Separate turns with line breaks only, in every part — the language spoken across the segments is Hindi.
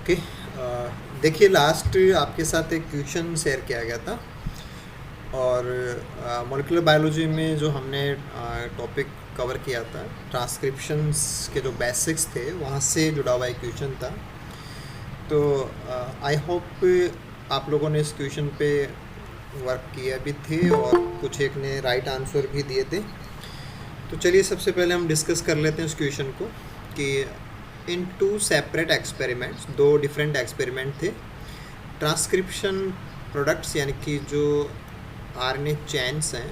ओके। देखिए, लास्ट आपके साथ एक क्वेश्चन शेयर किया गया था और मॉलिक्यूलर बायोलॉजी में जो हमने टॉपिक कवर किया था, ट्रांसक्रिप्शंस के जो बेसिक्स थे वहाँ से जुड़ा हुआ एक क्वेश्चन था। तो आई होप आप लोगों ने इस क्वेश्चन पे वर्क किया भी थे और कुछ एक ने राइट आंसर भी दिए थे। तो चलिए सबसे पहले हम डिस्कस कर लेते हैं उस क्वेश्चन को कि इन टू सेपरेट एक्सपेरिमेंट्स, दो डिफरेंट एक्सपेरिमेंट थे। ट्रांसक्रिप्शन प्रोडक्ट्स यानी कि जो आरएनए चेन्स हैं,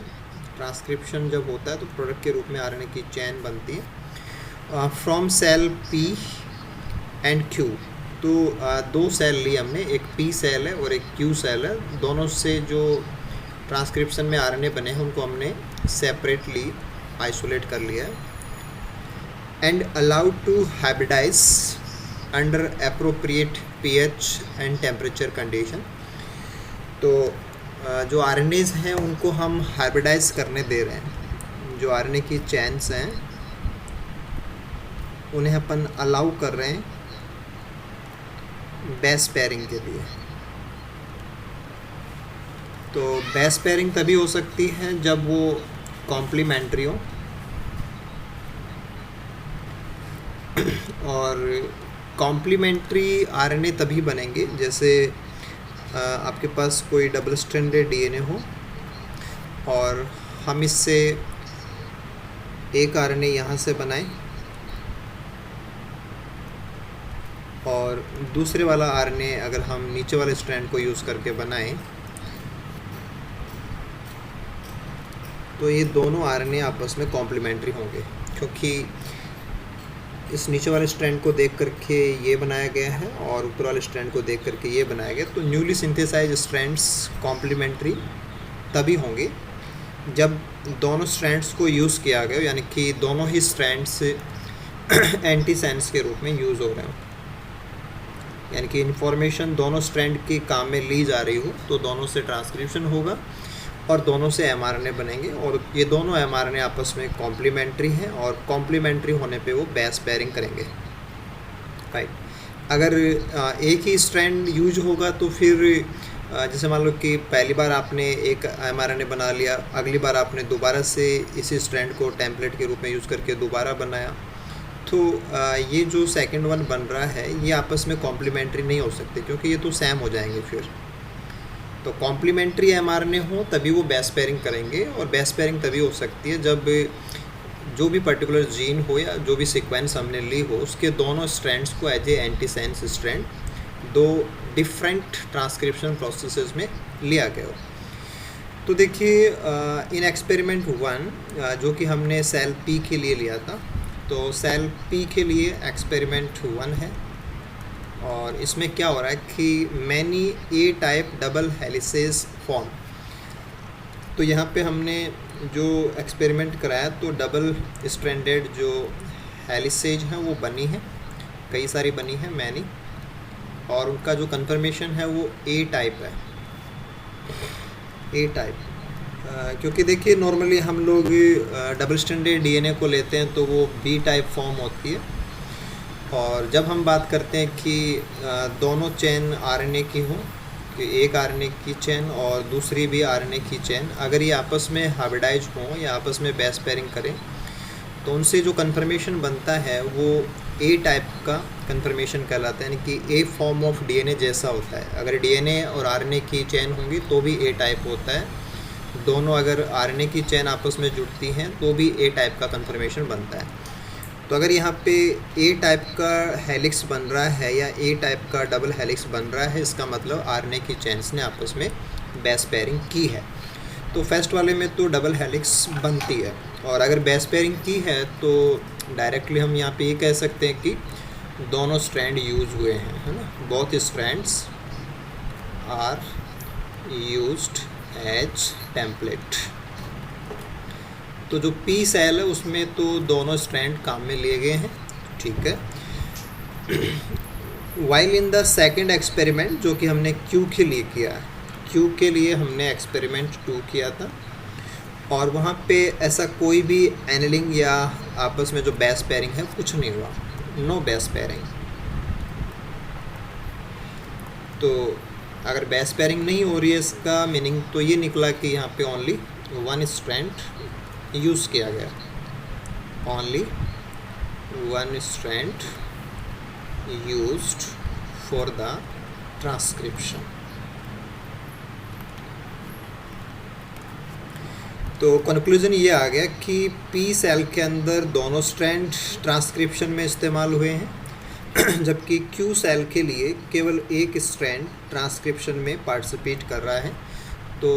ट्रांसक्रिप्शन जब होता है तो प्रोडक्ट के रूप में आरएनए की चेन बनती है from cell P and Q. तो दो सेल लिए हमने, एक पी सेल है और एक क्यू सेल है। दोनों से जो ट्रांसक्रिप्शन में आरएनए बने हैं उनको हमने सेपरेटली आइसोलेट कर लिया है and allowed to hybridize under appropriate pH and temperature condition. तो जो आरएनएज हैं उनको हम हाइब्रिडाइज करने दे रहे हैं। जो आरएनए की चेन्स हैं उन्हें अपन अलाउ कर रहे हैं बेस पेयरिंग के लिए। तो बेस पेयरिंग तभी हो सकती है जब वो कॉम्प्लीमेंट्री हो, और कॉम्प्लीमेंट्री आरएनए तभी बनेंगे जैसे आपके पास कोई डबल स्ट्रैंडेड डीएनए हो और हम इससे एक आरएनए यहाँ से बनाएं और दूसरे वाला आरएनए अगर हम नीचे वाले स्ट्रैंड को यूज़ करके बनाएं तो ये दोनों आरएनए आपस में कॉम्प्लीमेंट्री होंगे, क्योंकि इस नीचे वाले स्ट्रैंड को देख करके ये बनाया गया है और ऊपर वाले स्ट्रैंड को देख करके ये बनाया गया। तो न्यूली सिंथेसाइज स्ट्रैंड्स कॉम्प्लीमेंट्री तभी होंगे जब दोनों स्ट्रैंड्स को यूज़ किया गया, यानी कि दोनों ही स्ट्रैंड्स एंटीसेंस के रूप में यूज़ हो रहे हो, यानी कि इन्फॉर्मेशन दोनों स्ट्रैंड के काम में ली जा रही हो। तो दोनों से ट्रांसक्रिप्शन होगा और दोनों से एमआरएनए बनेंगे और ये दोनों एमआरएनए आपस में कॉम्प्लीमेंट्री हैं और कॉम्प्लीमेंट्री होने पे वो बेस पेयरिंग करेंगे, राइट। अगर एक ही स्ट्रैंड यूज होगा तो फिर जैसे मान लो कि पहली बार आपने एक एमआरएनए बना लिया, अगली बार आपने दोबारा से इसी स्ट्रैंड को टेम्पलेट के रूप में यूज़ करके दोबारा बनाया, तो ये जो सेकेंड वन बन रहा है ये आपस में कॉम्प्लीमेंट्री नहीं हो सकते, क्योंकि ये तो सेम हो जाएंगे फिर। तो कॉम्प्लीमेंट्री एमआरएनए हो तभी वो बेस पेयरिंग करेंगे, और बेस पेयरिंग तभी हो सकती है जब जो भी पर्टिकुलर जीन हो या जो भी सीक्वेंस हमने ली हो उसके दोनों स्ट्रैंड्स को एज ए एंटीसेंस स्ट्रैंड दो डिफरेंट ट्रांसक्रिप्शन प्रोसेसेस में लिया गया हो। तो देखिए इन एक्सपेरिमेंट 1 जो कि हमने सेल पी के लिए लिया था, तो सेल पी के लिए एक्सपेरिमेंट 1 है और इसमें क्या हो रहा है कि many a type double helices form. तो यहाँ पे हमने जो एक्सपेरिमेंट कराया तो डबल स्ट्रैंडेड जो हेलिसेज हैं वो बनी है, कई सारी बनी है मैनी, और उनका जो कंफर्मेशन है वो ए टाइप है, ए टाइप। क्योंकि देखिए नॉर्मली हम लोग डबल स्ट्रैंडेड डीएनए को लेते हैं तो वो बी टाइप फॉर्म होती है, और जब हम बात करते हैं कि दोनों चेन आरएनए की हो, कि एक आरएनए की चेन और दूसरी भी आरएनए की चेन अगर ये आपस में हाइब्रिडाइज हों या आपस में बेस पेयरिंग करें तो उनसे जो कंफर्मेशन बनता है वो ए टाइप का कंफर्मेशन कहलाता है, यानी कि ए फॉर्म ऑफ डीएनए जैसा होता है। अगर डीएनए और आरएनए की चेन होंगी तो भी ए टाइप होता है, दोनों अगर आरएनए की चेन आपस में जुड़ती हैं तो भी ए टाइप का कंफर्मेशन बनता है। तो अगर यहाँ पे ए टाइप का हेलिक्स बन रहा है या ए टाइप का डबल हेलिक्स बन रहा है, इसका मतलब आरएनए की चेन्स ने आपस में बेस पेयरिंग की है। तो फर्स्ट वाले में तो डबल हेलिक्स बनती है, और अगर बेस पेयरिंग की है तो डायरेक्टली हम यहाँ पे ये कह सकते हैं कि दोनों स्ट्रैंड यूज हुए हैं, है ना। Both strands are used as template. तो जो पी सेल है उसमें तो दोनों स्ट्रैंड काम में लिए गए हैं, ठीक है। While in the second experiment जो कि हमने क्यू के लिए किया है, क्यू के लिए हमने एक्सपेरिमेंट 2 किया था और वहाँ पे ऐसा कोई भी एनिलिंग या आपस में जो बेस पेयरिंग है कुछ नहीं हुआ, नो बेस पेयरिंग। तो अगर बेस पेयरिंग नहीं हो रही है, इसका मीनिंग तो ये निकला कि यहाँ पे ओनली वन स्ट्रैंड यूज़ किया गया, only one strand used for the transcription. तो कंक्लूजन ये आ गया कि पी सेल के अंदर दोनों स्ट्रैंड ट्रांसक्रिप्शन में इस्तेमाल हुए हैं जबकि क्यू सेल के लिए केवल एक स्ट्रैंड ट्रांसक्रिप्शन में पार्टिसिपेट कर रहा है। तो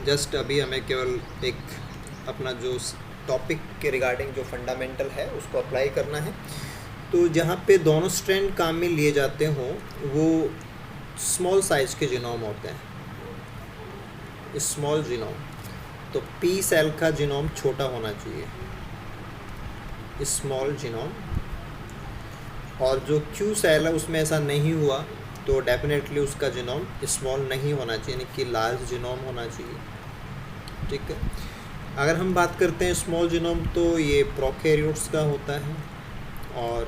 जस्ट अभी हमें केवल एक अपना जो टॉपिक के रिगार्डिंग जो फंडामेंटल है उसको अप्लाई करना है। तो जहाँ पे दोनों स्ट्रैंड काम में लिए जाते हों वो स्मॉल साइज के जीनोम होते हैं, स्मॉल जीनोम। तो पी सेल का जीनोम छोटा होना चाहिए, स्मॉल जीनोम, और जो क्यू सेल है उसमें ऐसा नहीं हुआ तो डेफिनेटली उसका जीनोम स्मॉल नहीं होना चाहिए, यानी कि लार्ज जीनोम होना चाहिए। ठीक है, अगर हम बात करते हैं स्मॉल जीनोम तो ये प्रोकैरियोट्स का होता है, और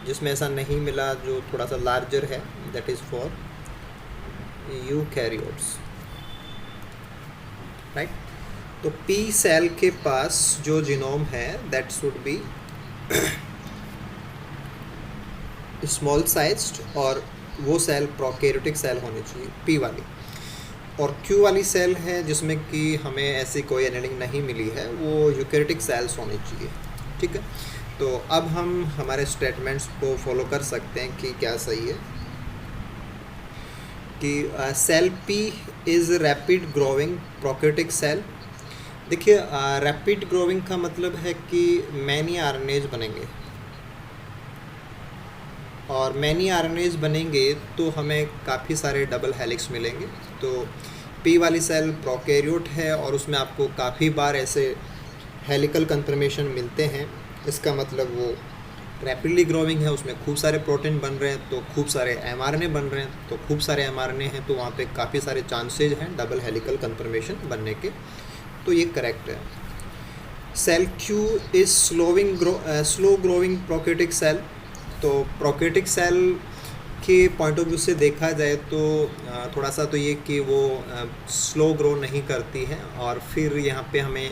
जिसमें ऐसा नहीं मिला जो थोड़ा सा लार्जर है that is for eukaryotes, right. तो पी सेल के पास जो जीनोम है that should be small sized, और वो सेल प्रोकैरियोटिक सेल होनी चाहिए पी वाली। और क्यू वाली सेल है जिसमें कि हमें ऐसी कोई एनेलिंग नहीं मिली है, वो यूकैरियोटिक सेल्स होनी चाहिए। ठीक है, तो अब हम हमारे स्टेटमेंट्स को फॉलो कर सकते हैं कि क्या सही है। कि cell P is rapid growing prokaryotic cell. देखिए रैपिड ग्रोइंग का मतलब है कि मैनी आरएनएज बनेंगे, और मैनी आरएनएज बनेंगे तो हमें काफ़ी सारे डबल हेलिक्स मिलेंगे। तो पी वाली सेल प्रोकैरियोट है और उसमें आपको काफ़ी बार ऐसे हेलिकल कन्फर्मेशन मिलते हैं, इसका मतलब वो रैपिडली ग्रोइंग है, उसमें खूब सारे प्रोटीन बन रहे हैं, तो खूब सारे एमआरएनए बन रहे हैं, तो खूब सारे एमआरएनए हैं तो वहाँ पे काफ़ी सारे चांसेज हैं डबल हेलिकल कन्फर्मेशन बनने के। तो ये करेक्ट है। Cell Q is slow growing prokaryotic cell. तो प्रोकैरियोटिक सेल के पॉइंट ऑफ व्यू से देखा जाए तो थोड़ा सा तो ये कि वो स्लो ग्रो नहीं करती है। और फिर यहाँ पे हमें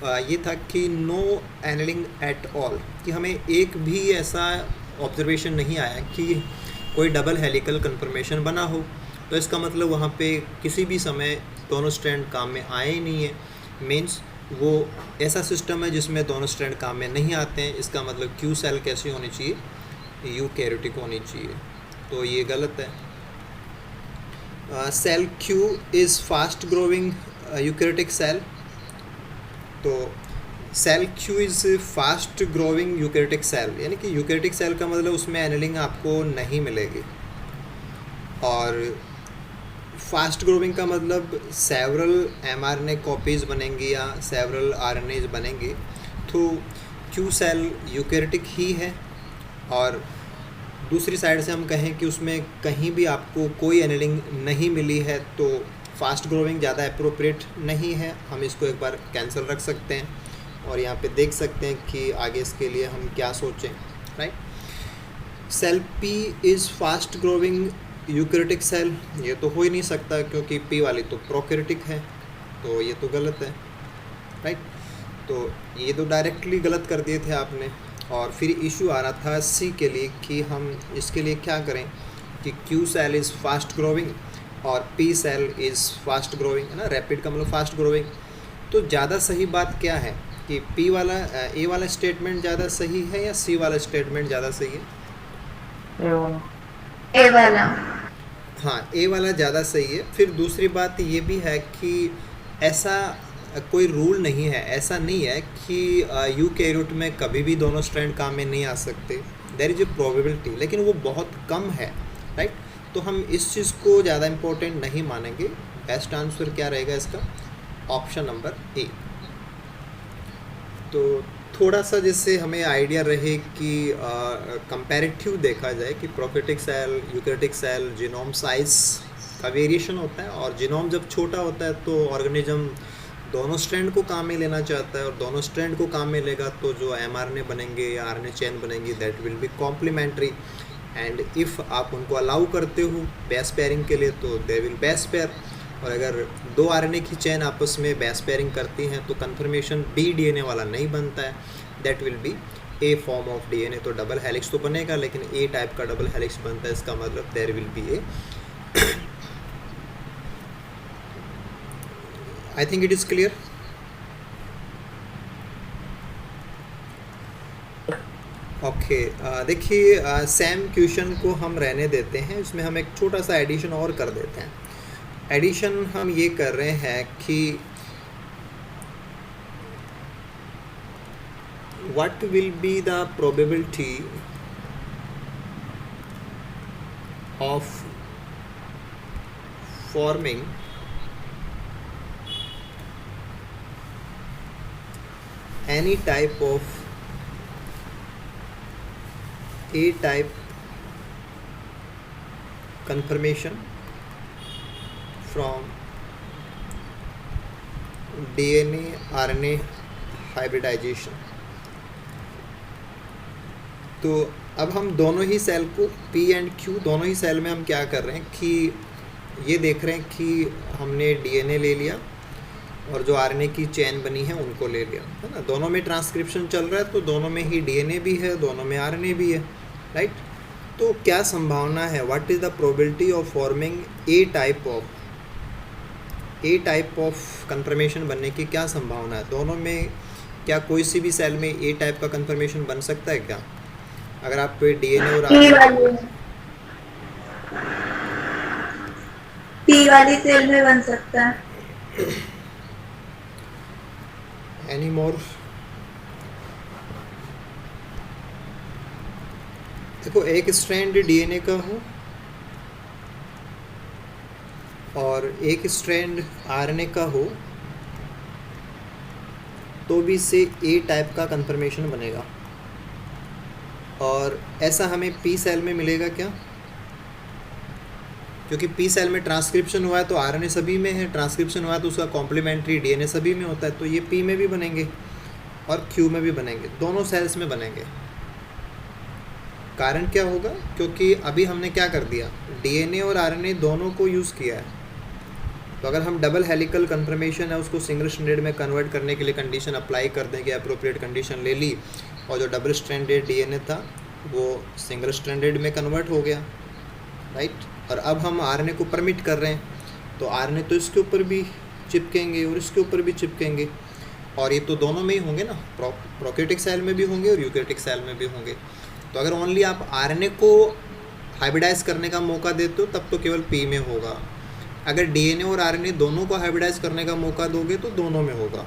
ये था कि नो एनेलिंग एट ऑल, कि हमें एक भी ऐसा ऑब्जर्वेशन नहीं आया कि कोई डबल हेलिकल कन्फर्मेशन बना हो। तो इसका मतलब वहाँ पे किसी भी समय दोनों स्ट्रैंड काम में आए ही नहीं है, मीन्स वो ऐसा सिस्टम है जिसमें दोनों स्ट्रैंड काम में नहीं आते हैं। इसका मतलब क्यू सेल कैसी होनी चाहिए, यूकैरियोटिक होनी चाहिए, तो ये गलत है। Cell Q is fast growing eukaryotic cell. तो cell Q is fast growing eukaryotic cell, यानी कि यूकैरियोटिक सेल का मतलब उसमें एनेलिंग आपको नहीं मिलेगी, और फास्ट ग्रोइंग का मतलब सेवरल एमआरएनए कॉपीज़ बनेंगी या सेवरल आरएनएज बनेंगे। तो क्यू सेल यूकैरियोटिक ही है। और दूसरी साइड से हम कहें कि उसमें कहीं भी आपको कोई एनेलिंग नहीं मिली है तो फास्ट ग्रोइंग ज़्यादा अप्रोप्रिएट नहीं है, हम इसको एक बार कैंसिल रख सकते हैं और यहाँ पे देख सकते हैं कि आगे इसके लिए हम क्या सोचें, right. Cell P is fast growing eukaryotic cell, ये तो हो ही नहीं सकता क्योंकि पी वाली तो प्रोकैरियोटिक है, तो ये तो गलत है, राइट। तो ये तो डायरेक्टली गलत कर दिए थे आपने। और फिर इशू आ रहा था सी के लिए कि हम इसके लिए क्या करें कि Q cell is fast growing और P cell is fast growing, है ना, रैपिड का मतलब फास्ट ग्रोइंग। तो ज़्यादा सही बात क्या है कि पी वाला ए वाला स्टेटमेंट ज़्यादा सही है या सी वाला स्टेटमेंट ज़्यादा सही है?
ए वाला।
हाँ, ए वाला ज़्यादा सही है। फिर दूसरी बात ये भी है कि ऐसा कोई रूल नहीं है, ऐसा नहीं है कि यूकैरियोट में कभी भी दोनों स्ट्रैंड काम में नहीं आ सकते, देयर इज़ ए प्रोबेबिलिटी, लेकिन वो बहुत कम है, राइट। तो हम इस चीज़ को ज़्यादा इम्पोर्टेंट नहीं मानेंगे। बेस्ट आंसर क्या रहेगा इसका? Option number A. तो थोड़ा सा जैसे हमें आइडिया रहे कि कंपैरेटिव देखा जाए कि prokaryotic cell, eukaryotic cell, genome size का वेरिएशन होता है, और जीनोम जब छोटा होता है तो ऑर्गेनिज्म दोनों स्ट्रैंड को काम में लेना चाहता है, और दोनों स्ट्रैंड को काम में लेगा तो जो एमआरएनए बनेंगे या आरएनए चेन बनेंगी that will be complementary. And if आप उनको अलाउ करते हो बेस पेयरिंग के लिए तो दे विल बेस पेयर। और अगर दो आरएनए की चेन आपस में बेस पेयरिंग करती हैं तो कन्फर्मेशन बी डीएनए वाला नहीं बनता है, that will be a form of DNA. तो डबल हेलिक्स तो बनेगा लेकिन ए टाइप का डबल हेलिक्स बनता है, इसका मतलब there will be a. I think it is clear. Okay, देखिए सेम क्वेश्चन को हम रहने देते हैं, इसमें हम एक छोटा सा एडिशन और कर देते हैं। एडिशन हम ये कर रहे हैं कि what will be the probability of forming any type of A type conformation from DNA RNA hybridization। तो अब हम दोनों ही सेल को P एंड Q दोनों ही सेल में हम क्या कर रहे हैं कि ये देख रहे हैं कि हमने DNA ले लिया और जो RNA की चेन बनी है उनको ले लिया, है ना। दोनों में ट्रांसक्रिप्शन चल रहा है तो दोनों में ही DNA भी है, दोनों में RNA भी है, राइट। तो क्या संभावना है, what is the probability of forming A type of conformation बनने की क्या संभावना है। दोनों में क्या कोई सी भी सेल में ए टाइप का कन्फर्मेशन बन सकता है क्या? अगर आप डीएनए और
पी वाली सेल में बन सकता है।
Any more? देखो, एक स्ट्रैंड डीएनए का हो और एक स्ट्रैंड आरएनए का हो तो भी इससे ए टाइप का कन्फर्मेशन बनेगा। और ऐसा हमें पी सेल में मिलेगा क्या? क्योंकि पी सेल में ट्रांसक्रिप्शन हुआ है तो आरएनए सभी में है, ट्रांसक्रिप्शन हुआ है तो उसका कॉम्प्लीमेंट्री डीएनए सभी में होता है, तो ये पी में भी बनेंगे और क्यू में भी बनेंगे, दोनों सेल्स में बनेंगे। कारण क्या होगा? क्योंकि अभी हमने क्या कर दिया, डीएनए और आरएनए दोनों को यूज़ किया है। तो अगर हम डबल हेलिकल कन्फर्मेशन है उसको सिंगल स्ट्रैंडेड में कन्वर्ट करने के लिए कंडीशन अप्लाई कर देंगे, अप्रोप्रिएट कंडीशन ले ली और जो डबल स्ट्रैंडेड डीएनए था वो सिंगल स्ट्रैंडेड में कन्वर्ट हो गया, राइट। और अब हम आरएनए को परमिट कर रहे हैं तो आरएनए तो इसके ऊपर भी चिपकेंगे और इसके ऊपर भी चिपकेंगे, और ये तो दोनों में ही होंगे ना, प्रोकैरियोटिक सेल में भी होंगे और यूकैरियोटिक सेल में भी होंगे। तो अगर ओनली आप आरएनए को हाइब्रिडाइज करने का मौका देते हो तब तो केवल पी में होगा, अगर डीएनए और आरएनए दोनों को हाइब्रिडाइज करने का मौका दोगे तो दोनों में होगा,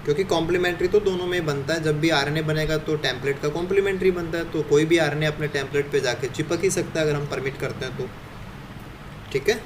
क्योंकि कॉम्प्लीमेंट्री तो दोनों में बनता है। जब भी आरएनए बनेगा तो टेम्पलेट का कॉम्प्लीमेंट्री बनता है, तो कोई भी आरएनए अपने टेम्पलेट पे जाके चिपक ही सकता है अगर हम परमिट करते हैं तो, ठीक है।